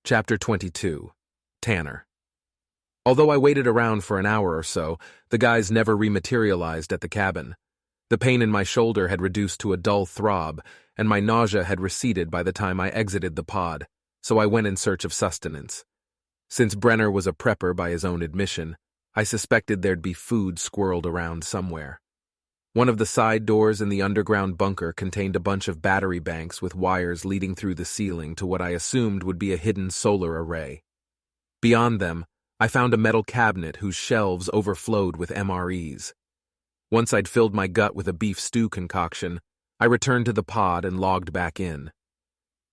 Chapter 22. Tanner. Although I waited around for an hour or so, the guys never rematerialized at the cabin. The pain in my shoulder had reduced to a dull throb, and my nausea had receded by the time I exited the pod, so I went in search of sustenance. Since Brenner was a prepper by his own admission, I suspected there'd be food squirreled around somewhere. One of the side doors in the underground bunker contained a bunch of battery banks with wires leading through the ceiling to what I assumed would be a hidden solar array. Beyond them, I found a metal cabinet whose shelves overflowed with MREs. Once I'd filled my gut with a beef stew concoction, I returned to the pod and logged back in.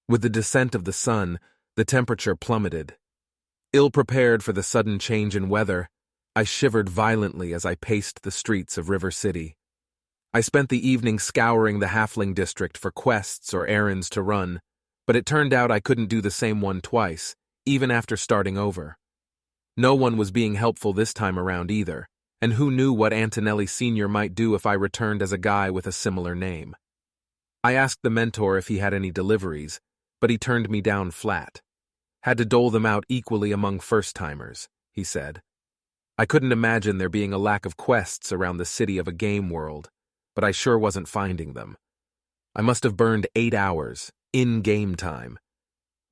With the descent of the sun, the temperature plummeted. Ill-prepared for the sudden change in weather, I shivered violently as I paced the streets of River City. I spent the evening scouring the Halfling district for quests or errands to run, but it turned out I couldn't do the same one twice, even after starting over. No one was being helpful this time around either, and who knew what Antonelli Sr. might do if I returned as a guy with a similar name. I asked the mentor if he had any deliveries, but he turned me down flat. Had to dole them out equally among first-timers, he said. I couldn't imagine there being a lack of quests around the city of a game world, but I sure wasn't finding them. I must have burned 8 hours, in game time.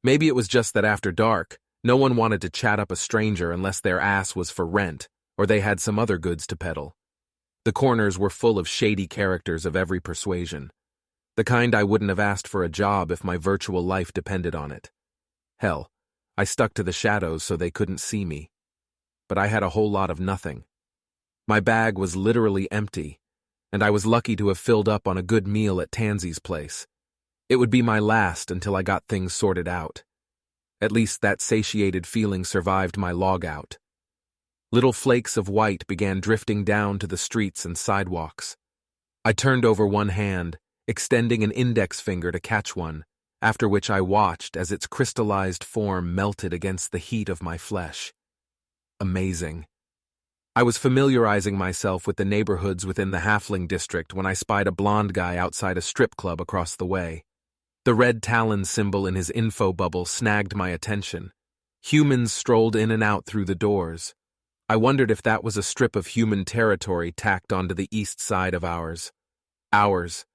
Maybe it was just that after dark, no one wanted to chat up a stranger unless their ass was for rent, or they had some other goods to peddle. The corners were full of shady characters of every persuasion. The kind I wouldn't have asked for a job if my virtual life depended on it. Hell, I stuck to the shadows so they couldn't see me. But I had a whole lot of nothing. My bag was literally empty, and I was lucky to have filled up on a good meal at Tansy's place. It would be my last until I got things sorted out. At least that satiated feeling survived my logout. Little flakes of white began drifting down to the streets and sidewalks. I turned over one hand, extending an index finger to catch one, after which I watched as its crystallized form melted against the heat of my flesh. Amazing. I was familiarizing myself with the neighborhoods within the Halfling district when I spied a blonde guy outside a strip club across the way. The red talon symbol in his info bubble snagged my attention. Humans strolled in and out through the doors. I wondered if that was a strip of human territory tacked onto the east side of ours. Ours.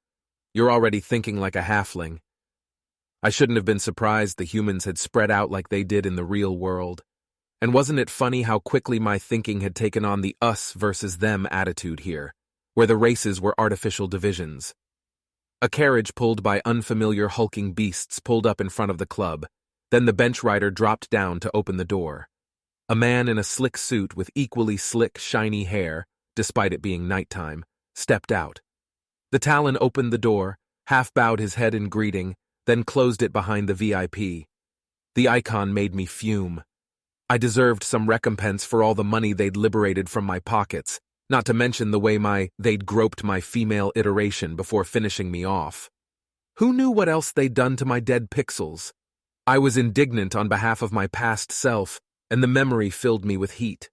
You're already thinking like a halfling. I shouldn't have been surprised the humans had spread out like they did in the real world. And wasn't it funny how quickly my thinking had taken on the us versus them attitude here, where the races were artificial divisions? A carriage pulled by unfamiliar hulking beasts pulled up in front of the club. Then the bench rider dropped down to open the door. A man in a slick suit with equally slick, shiny hair, despite it being nighttime, stepped out. The Talon opened the door, half-bowed his head in greeting, then closed it behind the VIP. The icon made me fume. I deserved some recompense for all the money they'd liberated from my pockets, not to mention the way they'd groped my female iteration before finishing me off. Who knew what else they'd done to my dead pixels? I was indignant on behalf of my past self, and the memory filled me with heat.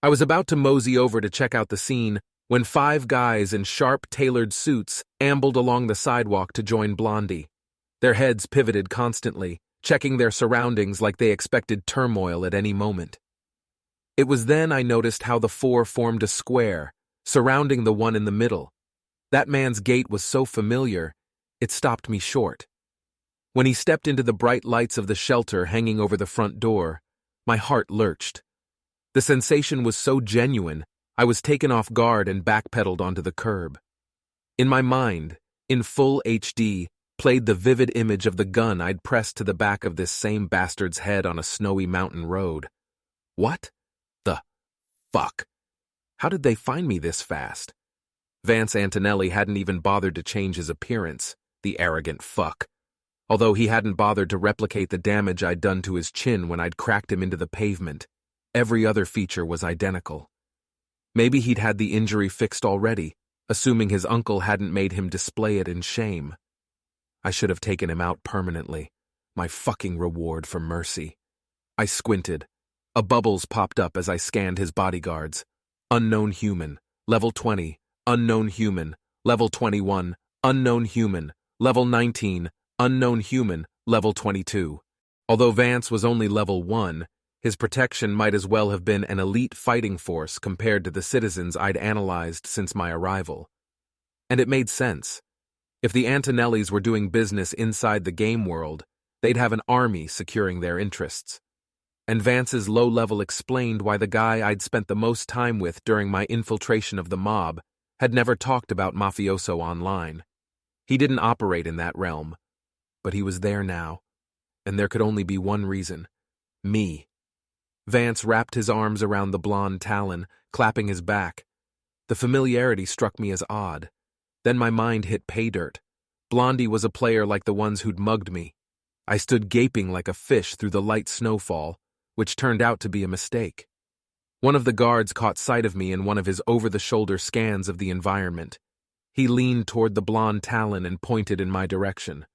I was about to mosey over to check out the scene when 5 guys in sharp, tailored suits ambled along the sidewalk to join Blondie. Their heads pivoted constantly, checking their surroundings like they expected turmoil at any moment. It was then I noticed how the 4 formed a square, surrounding the one in the middle. That man's gait was so familiar, it stopped me short. When he stepped into the bright lights of the shelter hanging over the front door, my heart lurched. The sensation was so genuine, I was taken off guard and backpedaled onto the curb. In my mind, in full HD, played the vivid image of the gun I'd pressed to the back of this same bastard's head on a snowy mountain road. What the fuck? How did they find me this fast? Vance Antonelli hadn't even bothered to change his appearance, the arrogant fuck. Although he hadn't bothered to replicate the damage I'd done to his chin when I'd cracked him into the pavement. Every other feature was identical. Maybe he'd had the injury fixed already, assuming his uncle hadn't made him display it in shame. I should have taken him out permanently. My fucking reward for mercy. I squinted. A bubbles popped up as I scanned his bodyguards. Unknown human. Level 20. Unknown human. Level 21. Unknown human. Level 19. Unknown human. Level 22. Although Vance was only level 1, his protection might as well have been an elite fighting force compared to the citizens I'd analyzed since my arrival. And it made sense. If the Antonellis were doing business inside the game world, they'd have an army securing their interests. And Vance's low level explained why the guy I'd spent the most time with during my infiltration of the mob had never talked about Mafioso online. He didn't operate in that realm, but he was there now, and there could only be one reason: me. Vance wrapped his arms around the blonde Talon, clapping his back. The familiarity struck me as odd. Then my mind hit pay dirt. Blondie was a player like the ones who'd mugged me. I stood gaping like a fish through the light snowfall, which turned out to be a mistake. One of the guards caught sight of me in one of his over-the-shoulder scans of the environment. He leaned toward the blonde Talon and pointed in my direction.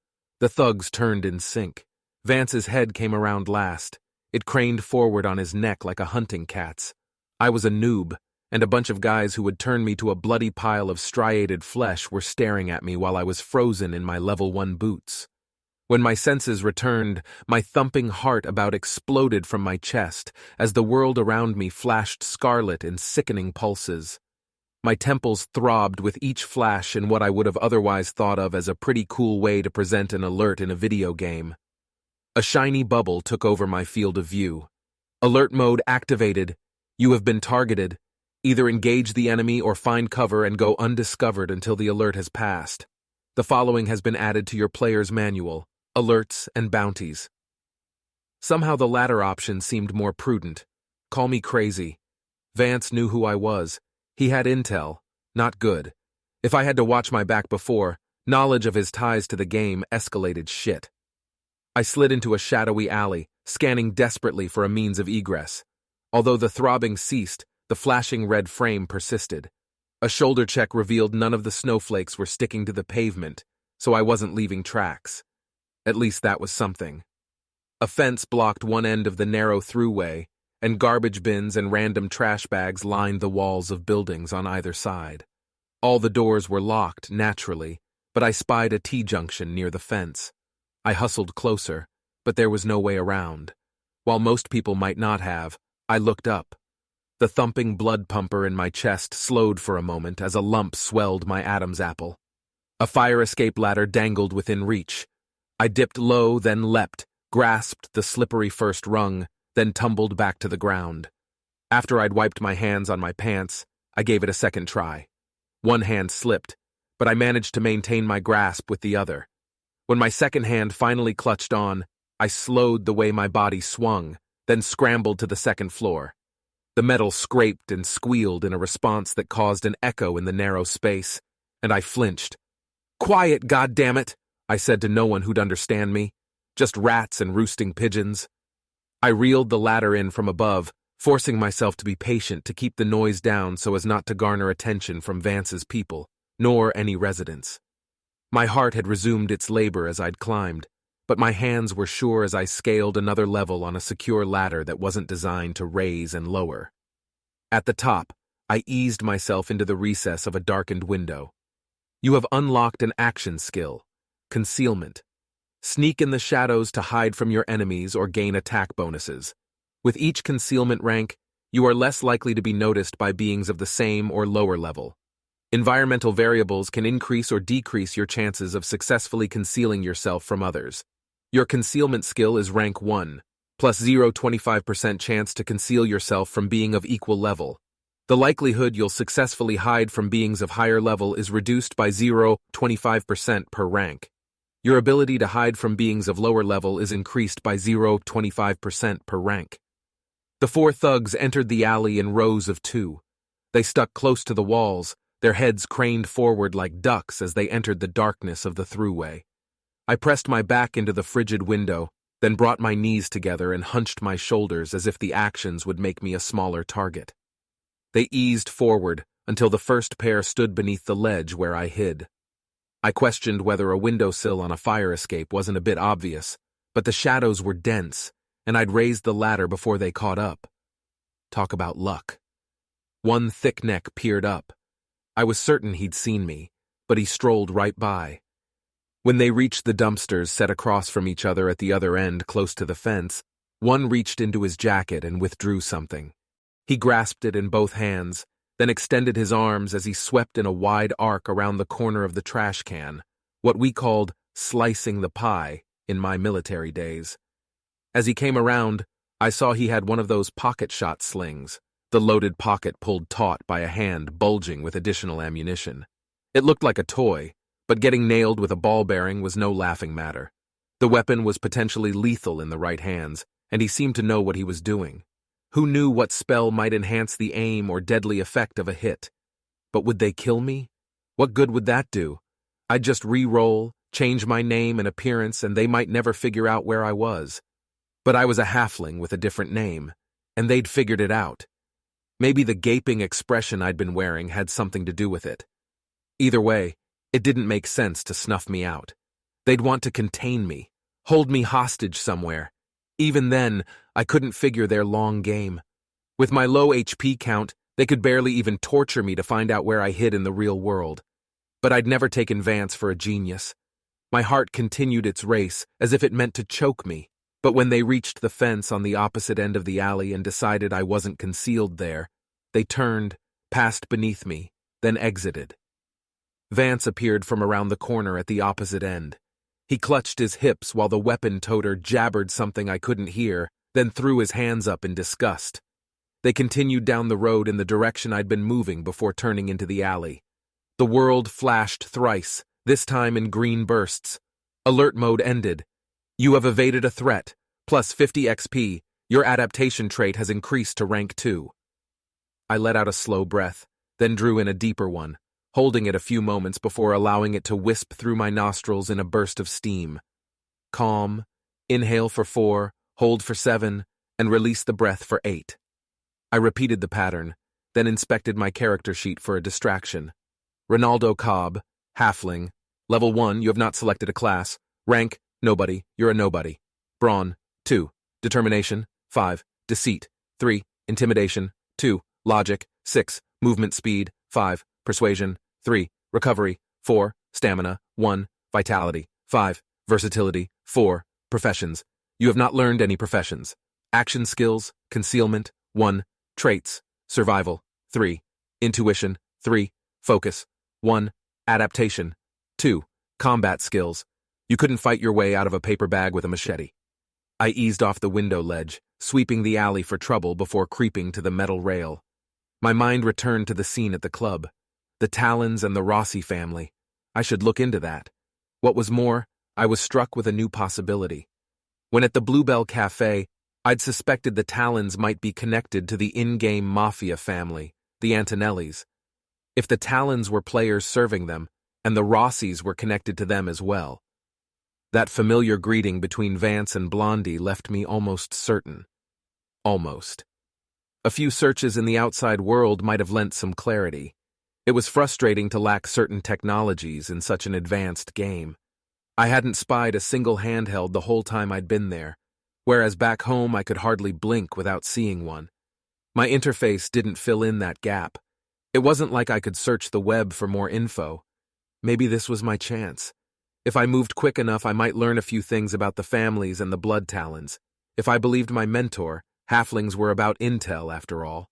The thugs turned in sync. Vance's head came around last. It craned forward on his neck like a hunting cat's. I was a noob, and a bunch of guys who would turn me to a bloody pile of striated flesh were staring at me while I was frozen in my level 1 boots. When my senses returned, my thumping heart about exploded from my chest as the world around me flashed scarlet in sickening pulses. My temples throbbed with each flash in what I would have otherwise thought of as a pretty cool way to present an alert in a video game. A shiny bubble took over my field of view. Alert mode activated. You have been targeted. Either engage the enemy or find cover and go undiscovered until the alert has passed. The following has been added to your player's manual: alerts and bounties. Somehow the latter option seemed more prudent. Call me crazy. Vance knew who I was. He had intel. Not good. If I had to watch my back before, knowledge of his ties to the game escalated shit. I slid into a shadowy alley, scanning desperately for a means of egress. Although the throbbing ceased, the flashing red frame persisted. A shoulder check revealed none of the snowflakes were sticking to the pavement, so I wasn't leaving tracks. At least that was something. A fence blocked one end of the narrow throughway, and garbage bins and random trash bags lined the walls of buildings on either side. All the doors were locked, naturally, but I spied a T-junction near the fence. I hustled closer, but there was no way around. While most people might not have, I looked up. The thumping blood pumper in my chest slowed for a moment as a lump swelled my Adam's apple. A fire escape ladder dangled within reach. I dipped low, then leapt, grasped the slippery first rung, then tumbled back to the ground. After I'd wiped my hands on my pants, I gave it a second try. One hand slipped, but I managed to maintain my grasp with the other. When my second hand finally clutched on, I slowed the way my body swung, then scrambled to the second floor. The metal scraped and squealed in a response that caused an echo in the narrow space, and I flinched. "Quiet, goddammit!" I said to no one who'd understand me. Just rats and roosting pigeons. I reeled the ladder in from above, forcing myself to be patient to keep the noise down so as not to garner attention from Vance's people, nor any residents. My heart had resumed its labor as I'd climbed, but my hands were sure as I scaled another level on a secure ladder that wasn't designed to raise and lower. At the top, I eased myself into the recess of a darkened window. You have unlocked an action skill: concealment. Sneak in the shadows to hide from your enemies or gain attack bonuses. With each concealment rank, you are less likely to be noticed by beings of the same or lower level. Environmental variables can increase or decrease your chances of successfully concealing yourself from others. Your concealment skill is rank 1, plus 0.25% chance to conceal yourself from being of equal level. The likelihood you'll successfully hide from beings of higher level is reduced by 0.25% per rank. Your ability to hide from beings of lower level is increased by 0.25% per rank. The 4 thugs entered the alley in rows of 2. They stuck close to the walls, their heads craned forward like ducks as they entered the darkness of the throughway. I pressed my back into the frigid window, then brought my knees together and hunched my shoulders as if the actions would make me a smaller target. They eased forward until the first pair stood beneath the ledge where I hid. I questioned whether a windowsill on a fire escape wasn't a bit obvious, but the shadows were dense, and I'd raised the ladder before they caught up. Talk about luck. One thick neck peered up. I was certain he'd seen me, but he strolled right by. When they reached the dumpsters set across from each other at the other end close to the fence, one reached into his jacket and withdrew something. He grasped it in both hands, then extended his arms as he swept in a wide arc around the corner of the trash can, what we called slicing the pie in my military days. As he came around, I saw he had one of those pocket shot slings, the loaded pocket pulled taut by a hand bulging with additional ammunition. It looked like a toy, but getting nailed with a ball bearing was no laughing matter. The weapon was potentially lethal in the right hands, and he seemed to know what he was doing. Who knew what spell might enhance the aim or deadly effect of a hit? But would they kill me? What good would that do? I'd just re-roll, change my name and appearance, and they might never figure out where I was. But I was a halfling with a different name, and they'd figured it out. Maybe the gaping expression I'd been wearing had something to do with it. Either way, it didn't make sense to snuff me out. They'd want to contain me, hold me hostage somewhere. Even then, I couldn't figure their long game. With my low HP count, they could barely even torture me to find out where I hid in the real world. But I'd never taken Vance for a genius. My heart continued its race, as if it meant to choke me. But when they reached the fence on the opposite end of the alley and decided I wasn't concealed there, they turned, passed beneath me, then exited. Vance appeared from around the corner at the opposite end. He clutched his hips while the weapon toter jabbered something I couldn't hear, then threw his hands up in disgust. They continued down the road in the direction I'd been moving before turning into the alley. The world flashed thrice, this time in green bursts. Alert mode ended. You have evaded a threat, plus 50 XP. Your adaptation trait has increased to rank 2. I let out a slow breath, then drew in a deeper one, holding it a few moments before allowing it to wisp through my nostrils in a burst of steam. Calm, inhale for 4, hold for 7, and release the breath for 8. I repeated the pattern, then inspected my character sheet for a distraction. Ronaldo Cobb, Halfling, Level 1, you have not selected a class. Rank, Nobody, you're a nobody. Brawn, 2. Determination, 5. Deceit, 3. Intimidation, 2. Logic, 6. Movement speed, 5. Persuasion, 3. Recovery, 4. Stamina, 1. Vitality, 5. Versatility, 4. Professions. You have not learned any professions. Action skills, concealment, 1. Traits, survival, 3. Intuition, 3. Focus, 1. Adaptation, 2. Combat skills. You couldn't fight your way out of a paper bag with a machete. I eased off the window ledge, sweeping the alley for trouble before creeping to the metal rail. My mind returned to the scene at the club. The Talons and the Rossi family. I should look into that. What was more, I was struck with a new possibility. When at the Bluebell Cafe, I'd suspected the Talons might be connected to the in-game Mafia family, the Antonellis. If the Talons were players serving them, and the Rossis were connected to them as well. That familiar greeting between Vance and Blondie left me almost certain. Almost. A few searches in the outside world might have lent some clarity. It was frustrating to lack certain technologies in such an advanced game. I hadn't spied a single handheld the whole time I'd been there, whereas back home I could hardly blink without seeing one. My interface didn't fill in that gap. It wasn't like I could search the web for more info. Maybe this was my chance. If I moved quick enough, I might learn a few things about the families and the blood talons. If I believed my mentor, halflings were about intel after all.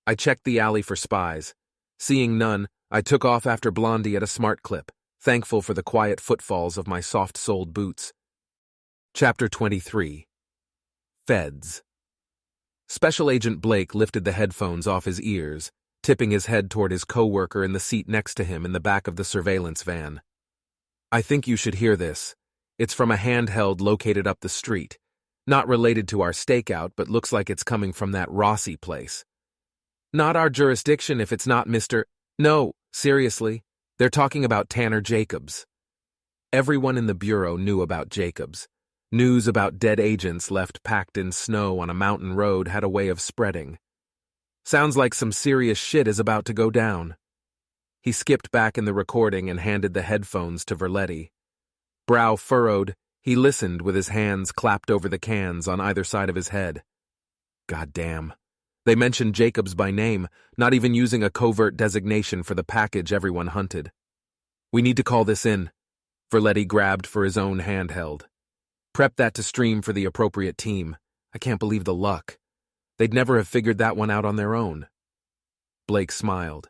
I checked the alley for spies. Seeing none, I took off after Blondie at a smart clip, thankful for the quiet footfalls of my soft-soled boots. Chapter 23. Feds. Special Agent Blake lifted the headphones off his ears, tipping his head toward his co-worker in the seat next to him in the back of the surveillance van. I think you should hear this. It's from a handheld located up the street. Not related to our stakeout, but looks like it's coming from that Rossi place. Not our jurisdiction if it's not Mr. No, seriously. They're talking about Tanner Jacobs. Everyone in the bureau knew about Jacobs. News about dead agents left packed in snow on a mountain road had a way of spreading. Sounds like some serious shit is about to go down. He skipped back in the recording and handed the headphones to Verletti. Brow furrowed, he listened with his hands clapped over the cans on either side of his head. Goddamn. They mentioned Jacobs by name, not even using a covert designation for the package everyone hunted. We need to call this in. Verletti grabbed for his own handheld. Prep that to stream for the appropriate team. I can't believe the luck. They'd never have figured that one out on their own. Blake smiled.